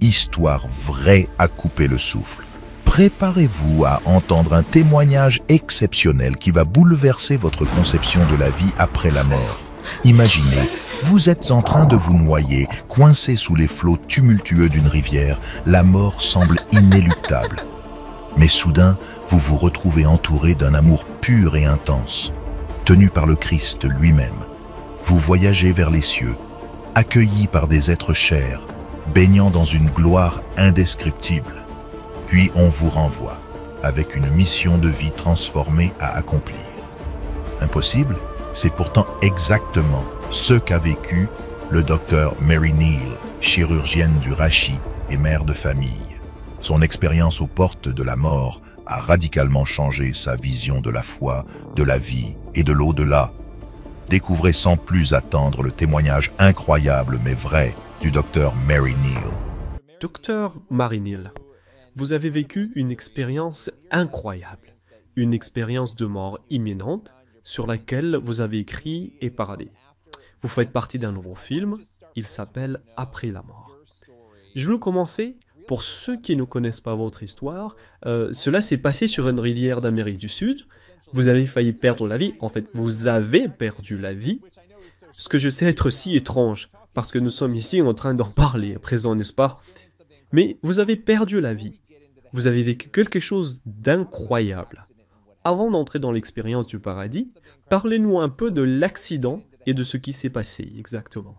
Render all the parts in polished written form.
histoire vraie à couper le souffle. Préparez-vous à entendre un témoignage exceptionnel qui va bouleverser votre conception de la vie après la mort. Imaginez, vous êtes en train de vous noyer, coincé sous les flots tumultueux d'une rivière. La mort semble inéluctable. Mais soudain, vous vous retrouvez entouré d'un amour pur et intense, tenu par le Christ lui-même. Vous voyagez vers les cieux, accueillis par des êtres chers, baignant dans une gloire indescriptible. Puis on vous renvoie, avec une mission de vie transformée à accomplir. Impossible? C'est pourtant exactement ce qu'a vécu le docteur Mary Neal, chirurgienne du rachis et mère de famille. Son expérience aux portes de la mort a radicalement changé sa vision de la foi, de la vie et de l'au-delà. Découvrez sans plus attendre le témoignage incroyable mais vrai du docteur Mary Neal. Docteur Mary Neal, vous avez vécu une expérience incroyable, une expérience de mort imminente sur laquelle vous avez écrit et parlé. Vous faites partie d'un nouveau film, il s'appelle « Après la mort ». Je vais commencer. Pour ceux qui ne connaissent pas votre histoire, cela s'est passé sur une rivière d'Amérique du Sud. Vous avez failli perdre la vie. En fait, vous avez perdu la vie. Ce que je sais être si étrange, parce que nous sommes ici en train d'en parler à présent, n'est-ce pas? Mais vous avez perdu la vie. Vous avez vécu quelque chose d'incroyable. Avant d'entrer dans l'expérience du paradis, parlez-nous un peu de l'accident et de ce qui s'est passé exactement.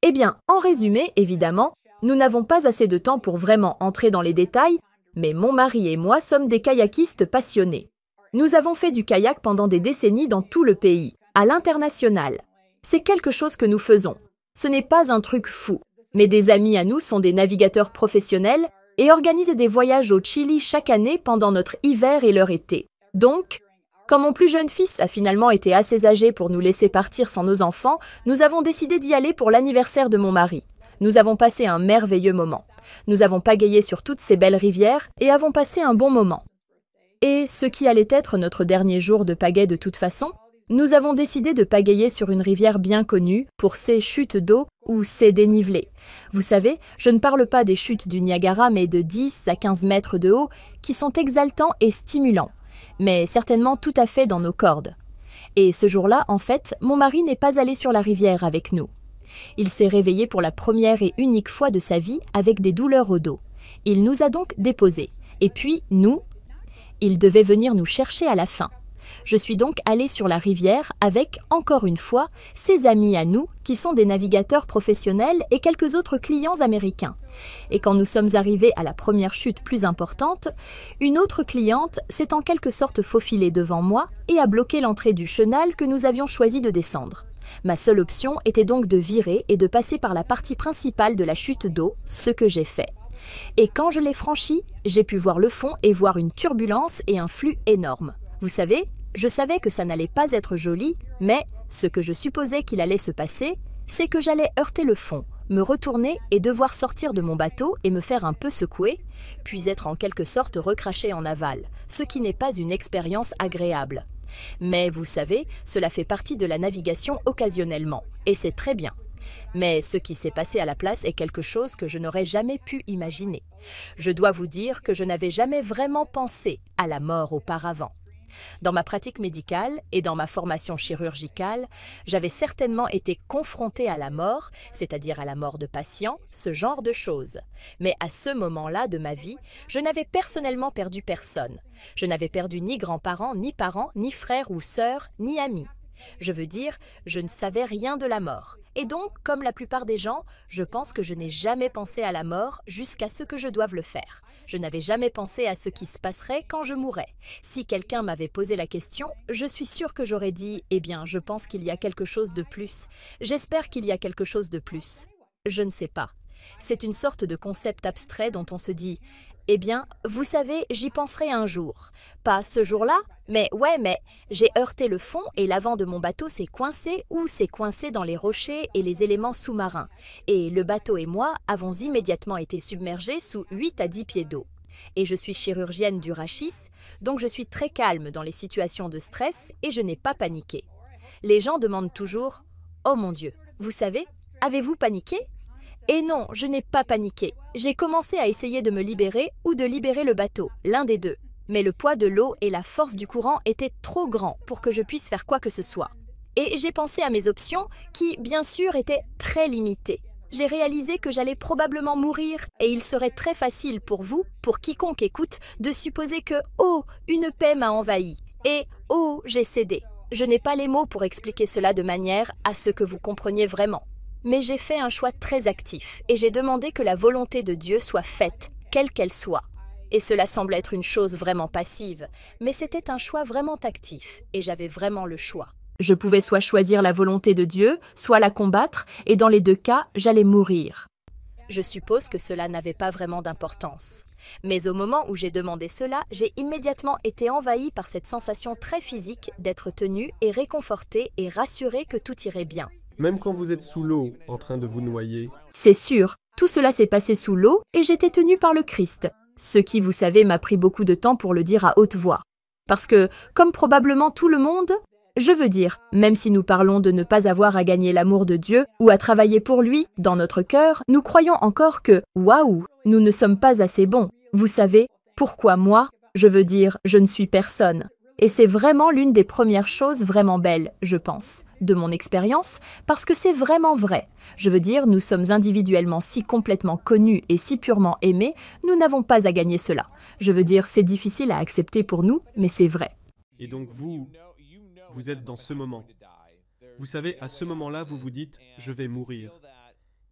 Eh bien, en résumé, évidemment, nous n'avons pas assez de temps pour vraiment entrer dans les détails, mais mon mari et moi sommes des kayakistes passionnés. Nous avons fait du kayak pendant des décennies dans tout le pays, à l'international. C'est quelque chose que nous faisons. Ce n'est pas un truc fou, mais des amis à nous sont des navigateurs professionnels et organisent des voyages au Chili chaque année pendant notre hiver et leur été. Donc, quand mon plus jeune fils a finalement été assez âgé pour nous laisser partir sans nos enfants, nous avons décidé d'y aller pour l'anniversaire de mon mari. Nous avons passé un merveilleux moment. Nous avons pagayé sur toutes ces belles rivières et avons passé un bon moment. Et ce qui allait être notre dernier jour de pagaie de toute façon, nous avons décidé de pagayer sur une rivière bien connue pour ses chutes d'eau ou ses dénivelés. Vous savez, je ne parle pas des chutes du Niagara, mais de 10 à 15 mètres de haut, qui sont exaltants et stimulants, mais certainement tout à fait dans nos cordes. Et ce jour-là, en fait, mon mari n'est pas allé sur la rivière avec nous. Il s'est réveillé pour la première et unique fois de sa vie avec des douleurs au dos. Il nous a donc déposés. Et puis, nous, il devait venir nous chercher à la fin. Je suis donc allée sur la rivière avec, encore une fois, ses amis à nous, qui sont des navigateurs professionnels et quelques autres clients américains. Et quand nous sommes arrivés à la première chute plus importante, une autre cliente s'est en quelque sorte faufilée devant moi et a bloqué l'entrée du chenal que nous avions choisi de descendre. Ma seule option était donc de virer et de passer par la partie principale de la chute d'eau, ce que j'ai fait. Et quand je l'ai franchie, j'ai pu voir le fond et voir une turbulence et un flux énorme. Vous savez, je savais que ça n'allait pas être joli, mais ce que je supposais qu'il allait se passer, c'est que j'allais heurter le fond, me retourner et devoir sortir de mon bateau et me faire un peu secouer, puis être en quelque sorte recraché en aval, ce qui n'est pas une expérience agréable. Mais vous savez, cela fait partie de la navigation occasionnellement, et c'est très bien. Mais ce qui s'est passé à la place est quelque chose que je n'aurais jamais pu imaginer. Je dois vous dire que je n'avais jamais vraiment pensé à la mort auparavant. Dans ma pratique médicale et dans ma formation chirurgicale, j'avais certainement été confrontée à la mort, c'est-à-dire à la mort de patients, ce genre de choses. Mais à ce moment-là de ma vie, je n'avais personnellement perdu personne. Je n'avais perdu ni grands-parents, ni parents, ni frères ou sœurs, ni amis. Je veux dire, je ne savais rien de la mort. Et donc, comme la plupart des gens, je pense que je n'ai jamais pensé à la mort jusqu'à ce que je doive le faire. Je n'avais jamais pensé à ce qui se passerait quand je mourrais. Si quelqu'un m'avait posé la question, je suis sûre que j'aurais dit « Eh bien, je pense qu'il y a quelque chose de plus. J'espère qu'il y a quelque chose de plus. » Je ne sais pas. C'est une sorte de concept abstrait dont on se dit « Eh bien, vous savez, j'y penserai un jour. Pas ce jour-là, mais j'ai heurté le fond et l'avant de mon bateau s'est coincé ou s'est coincé dans les rochers et les éléments sous-marins. Et le bateau et moi avons immédiatement été submergés sous 8 à 10 pieds d'eau. Et je suis chirurgienne du rachis, donc je suis très calme dans les situations de stress et je n'ai pas paniqué. Les gens demandent toujours « Oh mon Dieu, vous savez, avez-vous paniqué ?» Et non, je n'ai pas paniqué. J'ai commencé à essayer de me libérer ou de libérer le bateau, l'un des deux. Mais le poids de l'eau et la force du courant étaient trop grands pour que je puisse faire quoi que ce soit. Et j'ai pensé à mes options qui, bien sûr, étaient très limitées. J'ai réalisé que j'allais probablement mourir et il serait très facile pour vous, pour quiconque écoute, de supposer que « Oh, une paix m'a envahi » et « Oh, j'ai cédé ». Je n'ai pas les mots pour expliquer cela de manière à ce que vous compreniez vraiment. Mais j'ai fait un choix très actif et j'ai demandé que la volonté de Dieu soit faite, quelle qu'elle soit. Et cela semble être une chose vraiment passive, mais c'était un choix vraiment actif et j'avais vraiment le choix. Je pouvais soit choisir la volonté de Dieu, soit la combattre, et dans les deux cas, j'allais mourir. Je suppose que cela n'avait pas vraiment d'importance. Mais au moment où j'ai demandé cela, j'ai immédiatement été envahi par cette sensation très physique d'être tenu et réconforté et rassuré que tout irait bien. Même quand vous êtes sous l'eau, en train de vous noyer. C'est sûr, tout cela s'est passé sous l'eau et j'étais tenu par le Christ. Ce qui, vous savez, m'a pris beaucoup de temps pour le dire à haute voix. Parce que, comme probablement tout le monde, je veux dire, même si nous parlons de ne pas avoir à gagner l'amour de Dieu ou à travailler pour lui, dans notre cœur, nous croyons encore que, waouh, nous ne sommes pas assez bons. Vous savez, pourquoi moi? Je veux dire, je ne suis personne. Et c'est vraiment l'une des premières choses vraiment belles, je pense, de mon expérience, parce que c'est vraiment vrai. Je veux dire, nous sommes individuellement si complètement connus et si purement aimés, nous n'avons pas à gagner cela. Je veux dire, c'est difficile à accepter pour nous, mais c'est vrai. Et donc vous êtes dans ce moment. Vous savez, à ce moment-là, vous vous dites « je vais mourir ».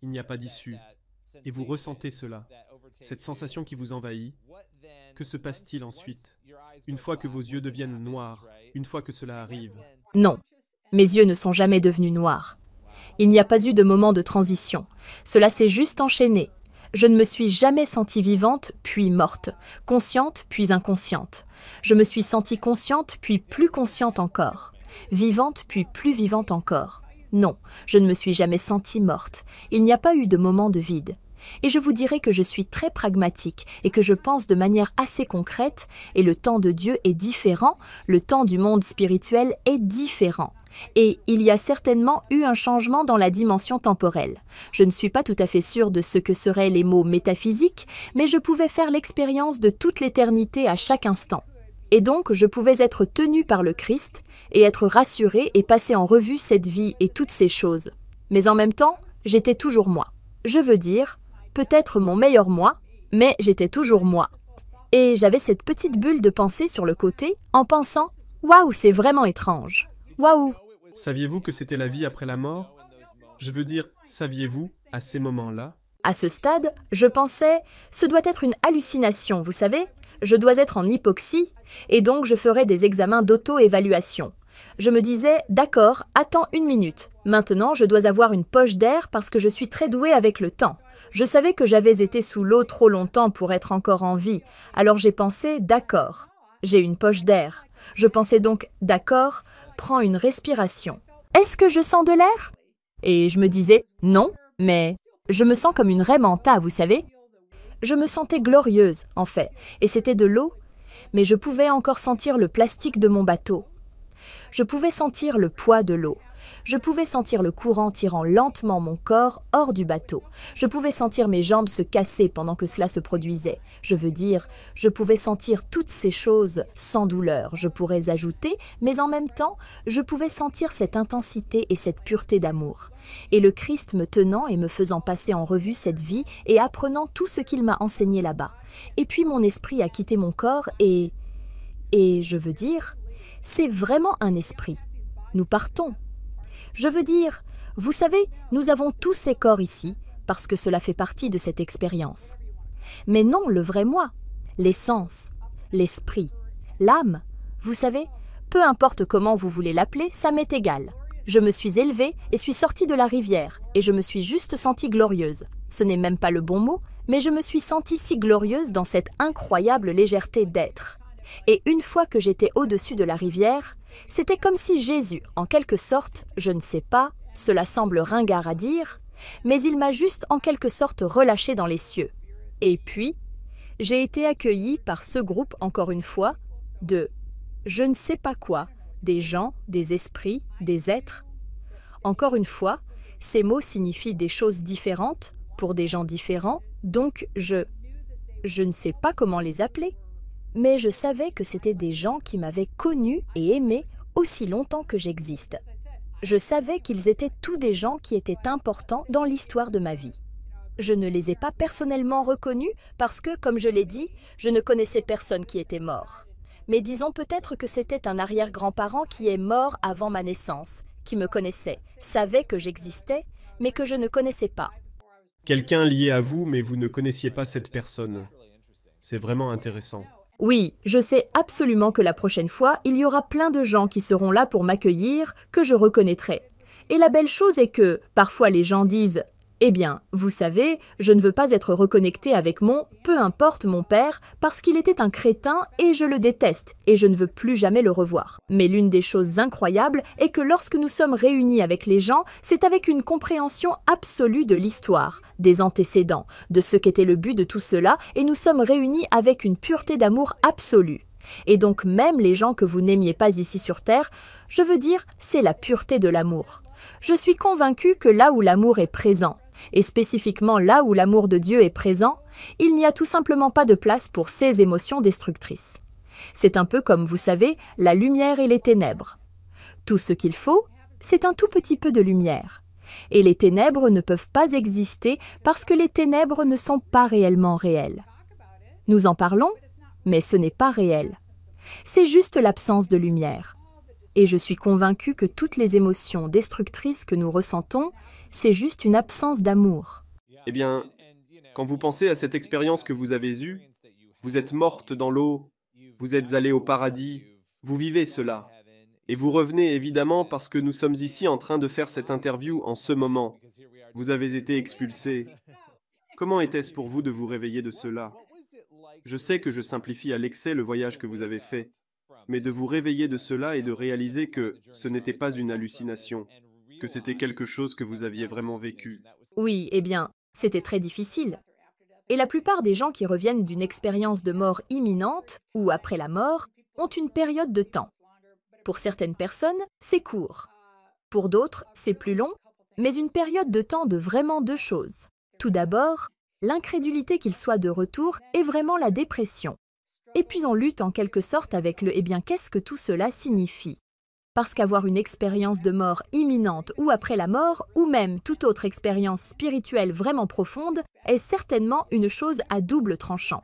Il n'y a pas d'issue. Et vous ressentez cela, cette sensation qui vous envahit. Que se passe-t-il ensuite? Une fois que vos yeux deviennent noirs, une fois que cela arrive? Non, mes yeux ne sont jamais devenus noirs. Il n'y a pas eu de moment de transition. Cela s'est juste enchaîné. Je ne me suis jamais sentie vivante, puis morte, consciente, puis inconsciente. Je me suis sentie consciente, puis plus consciente encore. Vivante, puis plus vivante encore. Non, je ne me suis jamais sentie morte. Il n'y a pas eu de moment de vide. Et je vous dirai que je suis très pragmatique et que je pense de manière assez concrète, et le temps de Dieu est différent, le temps du monde spirituel est différent. Et il y a certainement eu un changement dans la dimension temporelle. Je ne suis pas tout à fait sûre de ce que seraient les mots métaphysiques, mais je pouvais faire l'expérience de toute l'éternité à chaque instant. Et donc, je pouvais être tenue par le Christ et être rassurée et passer en revue cette vie et toutes ces choses. Mais en même temps, j'étais toujours moi. Je veux dire, peut-être mon meilleur moi, mais j'étais toujours moi. Et j'avais cette petite bulle de pensée sur le côté en pensant « Waouh, c'est vraiment étrange. Waouh !» Saviez-vous que c'était la vie après la mort? Je veux dire, saviez-vous, à ces moments-là? À ce stade, je pensais « Ce doit être une hallucination, vous savez ? Je dois être en hypoxie, et donc je ferai des examens d'auto-évaluation. » Je me disais « D'accord, attends une minute. Maintenant, je dois avoir une poche d'air parce que je suis très douée avec le temps. » Je savais que j'avais été sous l'eau trop longtemps pour être encore en vie, alors j'ai pensé « D'accord, j'ai une poche d'air. » Je pensais donc « D'accord, prends une respiration. » Est-ce que je sens de l'air? Et je me disais « Non, mais je me sens comme une raie manta, vous savez. » Je me sentais glorieuse, en fait, et c'était de l'eau, mais je pouvais encore sentir le plastique de mon bateau. Je pouvais sentir le poids de l'eau. Je pouvais sentir le courant tirant lentement mon corps hors du bateau. Je pouvais sentir mes jambes se casser pendant que cela se produisait. Je veux dire, je pouvais sentir toutes ces choses sans douleur, je pourrais ajouter, mais en même temps, je pouvais sentir cette intensité et cette pureté d'amour. Et le Christ me tenant et me faisant passer en revue cette vie et apprenant tout ce qu'il m'a enseigné là-bas. Et puis mon esprit a quitté mon corps et je veux dire, c'est vraiment un esprit. Nous partons. Je veux dire, vous savez, nous avons tous ces corps ici, parce que cela fait partie de cette expérience. Mais non, le vrai moi, l'essence, l'esprit, l'âme, vous savez, peu importe comment vous voulez l'appeler, ça m'est égal. Je me suis élevée et suis sortie de la rivière, et je me suis juste sentie glorieuse. Ce n'est même pas le bon mot, mais je me suis sentie si glorieuse dans cette incroyable légèreté d'être. Et une fois que j'étais au-dessus de la rivière, c'était comme si Jésus, en quelque sorte, je ne sais pas, cela semble ringard à dire, mais il m'a juste en quelque sorte relâché dans les cieux. Et puis, j'ai été accueillie par ce groupe, encore une fois, de je ne sais pas quoi, des gens, des esprits, des êtres. Encore une fois, ces mots signifient des choses différentes, pour des gens différents, donc je ne sais pas comment les appeler. Mais je savais que c'était des gens qui m'avaient connu et aimé aussi longtemps que j'existe. Je savais qu'ils étaient tous des gens qui étaient importants dans l'histoire de ma vie. Je ne les ai pas personnellement reconnus parce que, comme je l'ai dit, je ne connaissais personne qui était mort. Mais disons peut-être que c'était un arrière-grand-parent qui est mort avant ma naissance, qui me connaissait, savait que j'existais, mais que je ne connaissais pas. Quelqu'un lié à vous, mais vous ne connaissiez pas cette personne. C'est vraiment intéressant. Oui, je sais absolument que la prochaine fois, il y aura plein de gens qui seront là pour m'accueillir, que je reconnaîtrai. Et la belle chose est que, parfois les gens disent « Eh bien, vous savez, je ne veux pas être reconnecté avec peu importe mon père, parce qu'il était un crétin et je le déteste, et je ne veux plus jamais le revoir. » Mais l'une des choses incroyables est que lorsque nous sommes réunis avec les gens, c'est avec une compréhension absolue de l'histoire, des antécédents, de ce qu'était le but de tout cela, et nous sommes réunis avec une pureté d'amour absolue. Et donc même les gens que vous n'aimiez pas ici sur Terre, je veux dire, c'est la pureté de l'amour. Je suis convaincue que là où l'amour est présent, et spécifiquement là où l'amour de Dieu est présent, il n'y a tout simplement pas de place pour ces émotions destructrices. C'est un peu comme, vous savez, la lumière et les ténèbres. Tout ce qu'il faut, c'est un tout petit peu de lumière. Et les ténèbres ne peuvent pas exister parce que les ténèbres ne sont pas réellement réelles. Nous en parlons, mais ce n'est pas réel. C'est juste l'absence de lumière. Et je suis convaincue que toutes les émotions destructrices que nous ressentons, c'est juste une absence d'amour. Eh bien, quand vous pensez à cette expérience que vous avez eue, vous êtes morte dans l'eau, vous êtes allée au paradis, vous vivez cela. Et vous revenez évidemment parce que nous sommes ici en train de faire cette interview en ce moment. Vous avez été expulsé. Comment était-ce pour vous de vous réveiller de cela? Je sais que je simplifie à l'excès le voyage que vous avez fait, mais de vous réveiller de cela et de réaliser que ce n'était pas une hallucination, que c'était quelque chose que vous aviez vraiment vécu. Oui, eh bien, c'était très difficile. Et la plupart des gens qui reviennent d'une expérience de mort imminente ou après la mort ont une période de temps. Pour certaines personnes, c'est court. Pour d'autres, c'est plus long, mais une période de temps de vraiment deux choses. Tout d'abord, l'incrédulité qu'il soit de retour est vraiment la dépression. Et puis on lutte en quelque sorte avec le « eh bien, qu'est-ce que tout cela signifie ?» Parce qu'avoir une expérience de mort imminente ou après la mort, ou même toute autre expérience spirituelle vraiment profonde, est certainement une chose à double tranchant.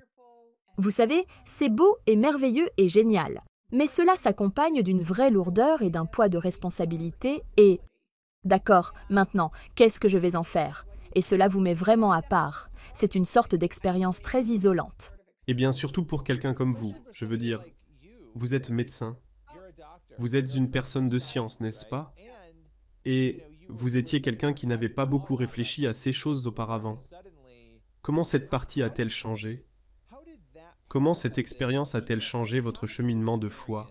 Vous savez, c'est beau et merveilleux et génial, mais cela s'accompagne d'une vraie lourdeur et d'un poids de responsabilité et... D'accord, maintenant, qu'est-ce que je vais en faire? Et cela vous met vraiment à part. C'est une sorte d'expérience très isolante. Eh bien, surtout pour quelqu'un comme vous, je veux dire, vous êtes médecin, vous êtes une personne de science, n'est-ce pas? Et vous étiez quelqu'un qui n'avait pas beaucoup réfléchi à ces choses auparavant. Comment cette partie a-t-elle changé? Comment cette expérience a-t-elle changé votre cheminement de foi?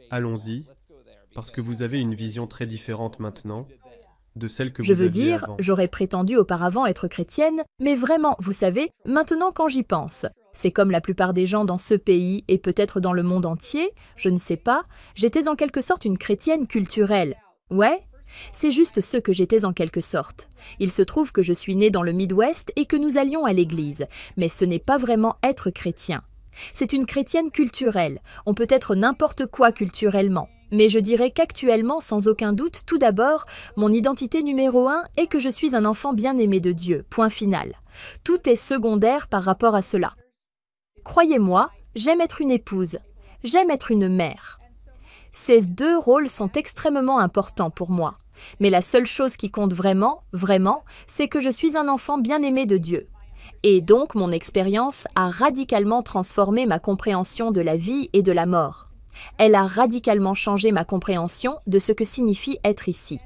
Allons-y, parce que vous avez une vision très différente maintenant de celle que vous aviez avant. Je veux dire, j'aurais prétendu auparavant être chrétienne, mais vraiment, vous savez, maintenant quand j'y pense, c'est comme la plupart des gens dans ce pays et peut-être dans le monde entier, je ne sais pas, j'étais en quelque sorte une chrétienne culturelle. Ouais, c'est juste ce que j'étais en quelque sorte. Il se trouve que je suis née dans le Midwest et que nous allions à l'église, mais ce n'est pas vraiment être chrétien. C'est une chrétienne culturelle, on peut être n'importe quoi culturellement. Mais je dirais qu'actuellement, sans aucun doute, tout d'abord, mon identité numéro 1 est que je suis un enfant bien-aimé de Dieu, point final. Tout est secondaire par rapport à cela. Croyez-moi, j'aime être une épouse, j'aime être une mère. Ces deux rôles sont extrêmement importants pour moi. Mais la seule chose qui compte vraiment, c'est que je suis un enfant bien-aimé de Dieu. Et donc, mon expérience a radicalement transformé ma compréhension de la vie et de la mort. Elle a radicalement changé ma compréhension de ce que signifie être ici.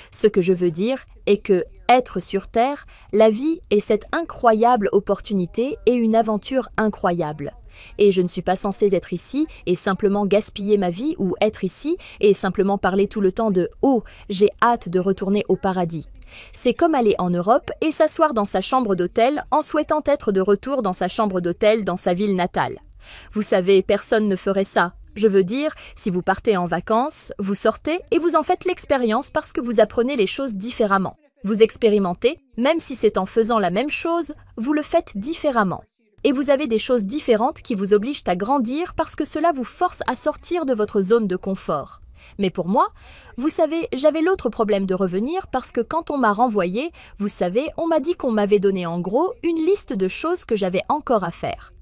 Ce que je veux dire est que, être sur Terre, la vie est cette incroyable opportunité et une aventure incroyable. Et je ne suis pas censée être ici et simplement gaspiller ma vie ou être ici et simplement parler tout le temps de « Oh, j'ai hâte de retourner au paradis ». C'est comme aller en Europe et s'asseoir dans sa chambre d'hôtel en souhaitant être de retour dans sa chambre d'hôtel dans sa ville natale. Vous savez, personne ne ferait ça. Je veux dire, si vous partez en vacances, vous sortez et vous en faites l'expérience parce que vous apprenez les choses différemment. Vous expérimentez, même si c'est en faisant la même chose, vous le faites différemment. Et vous avez des choses différentes qui vous obligent à grandir parce que cela vous force à sortir de votre zone de confort. Mais pour moi, vous savez, j'avais l'autre problème de revenir parce que quand on m'a renvoyé, vous savez, on m'a dit qu'on m'avait donné en gros une liste de choses que j'avais encore à faire.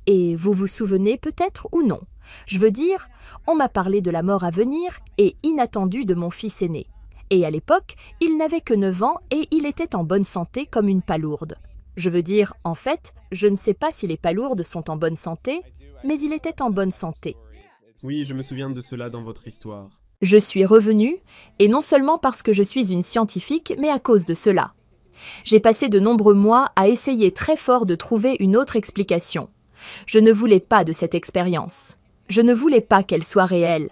Et vous vous souvenez peut-être ou non. Je veux dire, on m'a parlé de la mort à venir et inattendue de mon fils aîné. Et à l'époque, il n'avait que 9 ans et il était en bonne santé comme une palourde. Je veux dire, en fait, je ne sais pas si les palourdes sont en bonne santé, mais il était en bonne santé. Oui, je me souviens de cela dans votre histoire. Je suis revenue, et non seulement parce que je suis une scientifique, mais à cause de cela. J'ai passé de nombreux mois à essayer très fort de trouver une autre explication. Je ne voulais pas de cette expérience. Je ne voulais pas qu'elle soit réelle.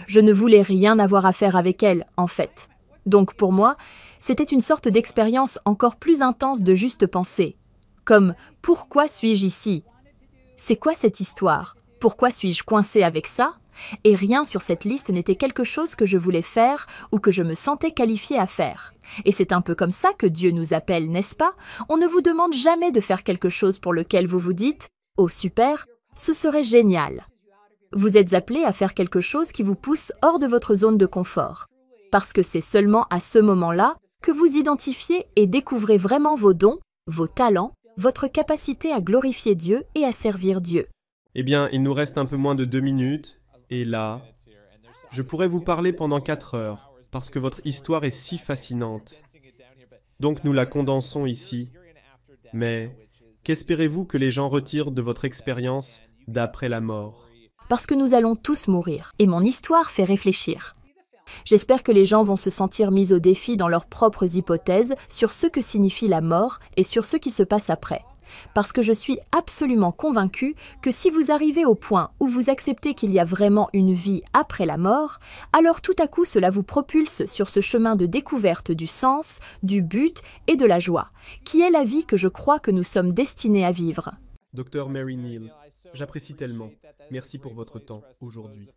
Je ne voulais rien avoir à faire avec elle, en fait. Donc pour moi, c'était une sorte d'expérience encore plus intense de juste penser. Comme « Pourquoi suis-je ici ?» C'est quoi cette histoire? Pourquoi suis-je coincée avec ça? Et rien sur cette liste n'était quelque chose que je voulais faire ou que je me sentais qualifiée à faire. Et c'est un peu comme ça que Dieu nous appelle, n'est-ce pas? On ne vous demande jamais de faire quelque chose pour lequel vous vous dites « Oh super, ce serait génial !» Vous êtes appelé à faire quelque chose qui vous pousse hors de votre zone de confort. Parce que c'est seulement à ce moment-là que vous identifiez et découvrez vraiment vos dons, vos talents, votre capacité à glorifier Dieu et à servir Dieu. Eh bien, il nous reste un peu moins de 2 minutes, et là, je pourrais vous parler pendant 4 heures, parce que votre histoire est si fascinante. Donc nous la condensons ici. Mais qu'espérez-vous que les gens retirent de votre expérience d'après la mort? Parce que nous allons tous mourir, et mon histoire fait réfléchir. J'espère que les gens vont se sentir mis au défi dans leurs propres hypothèses sur ce que signifie la mort et sur ce qui se passe après. Parce que je suis absolument convaincue que si vous arrivez au point où vous acceptez qu'il y a vraiment une vie après la mort, alors tout à coup cela vous propulse sur ce chemin de découverte du sens, du but et de la joie, qui est la vie que je crois que nous sommes destinés à vivre. Docteur Mary Neal, j'apprécie tellement. Merci pour votre temps aujourd'hui.